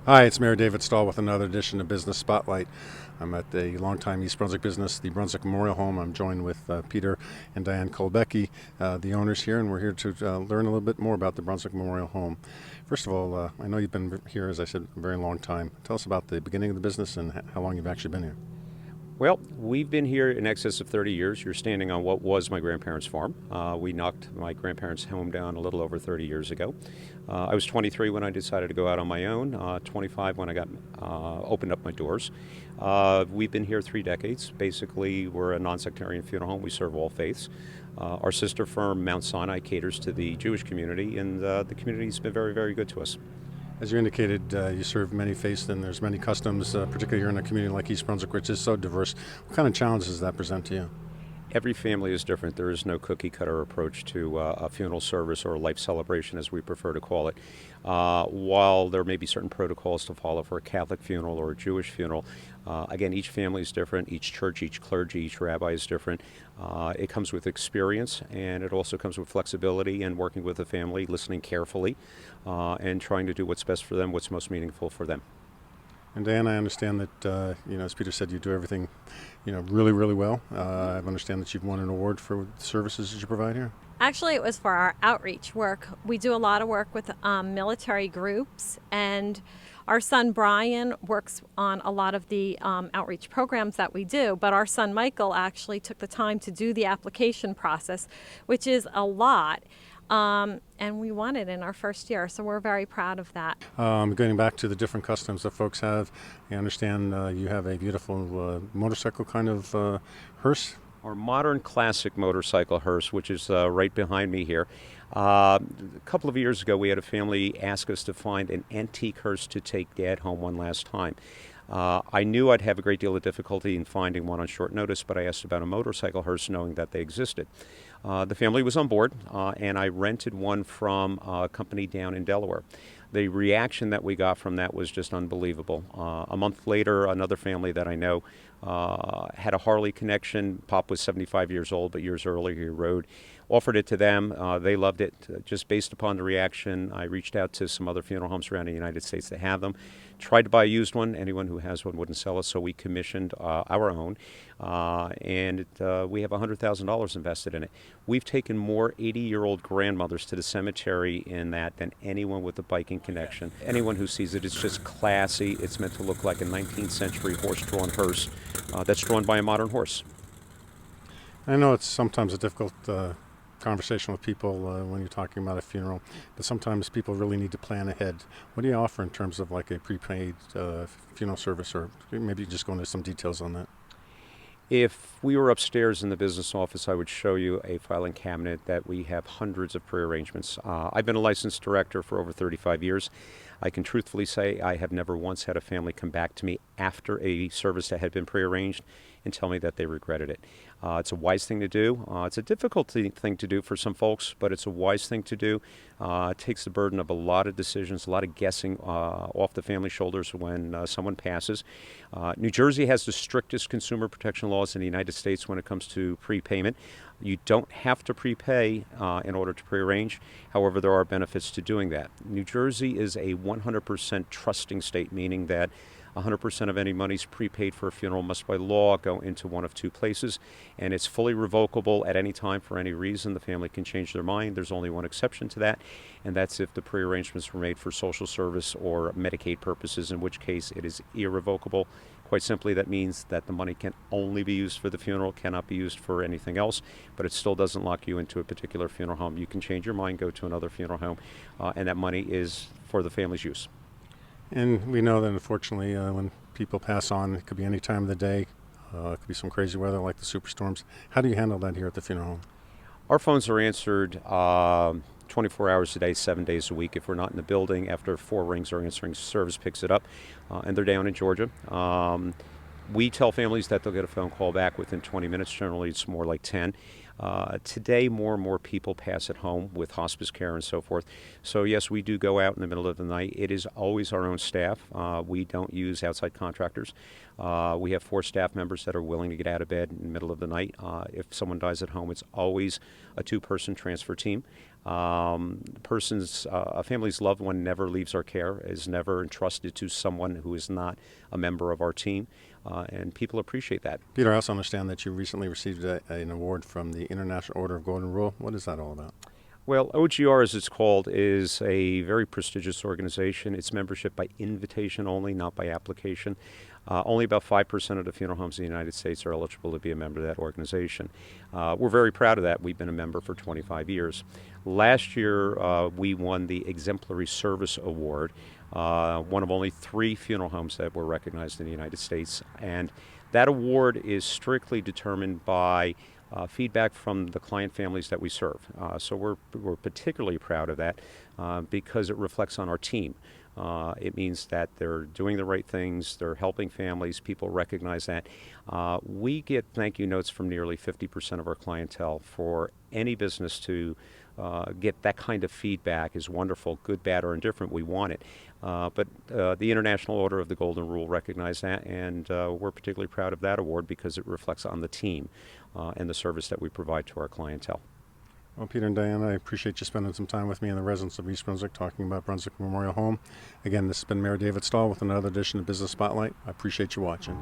Hi, it's Mayor David Stahl with another edition of Business Spotlight. I'm at the longtime East Brunswick business, the Brunswick Memorial Home. I'm joined with Peter and Diane Kolbecki, the owners here, and we're here to learn a little bit more about the Brunswick Memorial Home. First of all, I know you've been here, as I said, a very long time. Tell us about the beginning of the business and how long you've actually been here. Well, we've been here in excess of 30 years. You're standing on what was my grandparents' farm. We knocked my grandparents' home down a little over 30 years ago. I was 23 when I decided to go out on my own, 25 when I got opened up my doors. We've been here 3 decades. Basically, we're a non-sectarian funeral home. We serve all faiths. Our sister firm, Mount Sinai, caters to the Jewish community, and the community's been very, very good to us. As you indicated, you serve many faiths and there's many customs, particularly here in a community like East Brunswick, which is so diverse. What kind of challenges does that present to you? Every family is different. There is no cookie cutter approach to a funeral service or a life celebration, as we prefer to call it. While there may be certain protocols to follow for a Catholic funeral or a Jewish funeral, again, each family is different. Each church, each clergy, each rabbi is different. It comes with experience, and it also comes with flexibility and working with the family, listening carefully, and trying to do what's best for them, what's most meaningful for them. And Dan, I understand that, as Peter said, you do everything, really, really well. I understand that you've won an award for the services that you provide here. Actually, it was for our outreach work. We do a lot of work with military groups, and our son Brian works on a lot of the outreach programs that we do, but our son Michael actually took the time to do the application process, which is a lot. And we won it in our first year, so we're very proud of that. Going back to the different customs that folks have, I understand you have a beautiful motorcycle kind of hearse. Our modern classic motorcycle hearse, which is right behind me here. A couple of years ago, we had a family ask us to find an antique hearse to take Dad home one last time. I knew I'd have a great deal of difficulty in finding one on short notice, but I asked about a motorcycle hearse knowing that they existed. The family was on board, and I rented one from a company down in Delaware. The reaction that we got from that was just unbelievable. A month later, another family that I know had a Harley connection. Pop was 75 years old, but years earlier he rode. Offered it to them. They loved it. Just based upon the reaction, I reached out to some other funeral homes around the United States that have them. Tried to buy a used one. Anyone who has one wouldn't sell us, so we commissioned our own. And we have $100,000 invested in it. We've taken more 80-year-old grandmothers to the cemetery in that than anyone with a biking connection. Anyone who sees it, it's just classy. It's meant to look like a 19th century horse-drawn hearse that's drawn by a modern horse. I know it's sometimes a difficult conversation with people when you're talking about a funeral, but sometimes people really need to plan ahead. What do you offer in terms of like a prepaid funeral service, or maybe you just go into some details on that? If we were upstairs in the business office, I would show you a filing cabinet that we have hundreds of prearrangements. I've been a licensed director for over 35 years. I can truthfully say I have never once had a family come back to me after a service that had been prearranged and tell me that they regretted it. It's a wise thing to do. It's a difficult thing to do for some folks, but it's a wise thing to do. It takes the burden of a lot of decisions, a lot of guessing off the family's shoulders when someone passes. New Jersey has the strictest consumer protection laws in the United States when it comes to prepayment. You don't have to prepay in order to prearrange. However, there are benefits to doing that. New Jersey is a 100% trusting state, meaning that 100% of any monies prepaid for a funeral must by law go into one of two places, and it's fully revocable at any time for any reason. The family can change their mind. There's only one exception to that, and that's if the prearrangements were made for social service or Medicaid purposes, in which case it is irrevocable. Quite simply, that means that the money can only be used for the funeral, cannot be used for anything else, but it still doesn't lock you into a particular funeral home. You can change your mind, go to another funeral home, and that money is for the family's use. And we know that unfortunately when people pass on, it could be any time of the day. It could be some crazy weather like the superstorms. How do you handle that here at the funeral home? Our phones are answered 24 hours a day, 7 days a week. If we're not in the building, after 4 rings, our answering service picks it up, and they're down in Georgia. We tell families that they'll get a phone call back within 20 minutes. Generally, it's more like 10. Today, more and more people pass at home with hospice care and so forth. So, yes, we do go out in the middle of the night. It is always our own staff. We don't use outside contractors. We have 4 staff members that are willing to get out of bed in the middle of the night. If someone dies at home, it's always a 2-person transfer team. A family's loved one never leaves our care, is never entrusted to someone who is not a member of our team, and people appreciate that. Peter, I also understand that you recently received an award from the International Order of Golden Rule. What is that all about? Well, OGR, as it's called, is a very prestigious organization. It's membership by invitation only, not by application. Only about 5% of the funeral homes in the United States are eligible to be a member of that organization. We're very proud of that. We've been a member for 25 years. Last year, we won the Exemplary Service Award, one of only 3 funeral homes that were recognized in the United States. And that award is strictly determined by feedback from the client families that we serve. So we're particularly proud of that because it reflects on our team. It means that they're doing the right things, they're helping families, people recognize that. We get thank you notes from nearly 50% of our clientele. For any business to get that kind of feedback is wonderful, good, bad, or indifferent. We want it. But the International Order of the Golden Rule recognized that, and we're particularly proud of that award because it reflects on the team and the service that we provide to our clientele. Well, Peter and Diane, I appreciate you spending some time with me in the residence of East Brunswick talking about Brunswick Memorial Home. Again, this has been Mayor David Stahl with another edition of Business Spotlight. I appreciate you watching.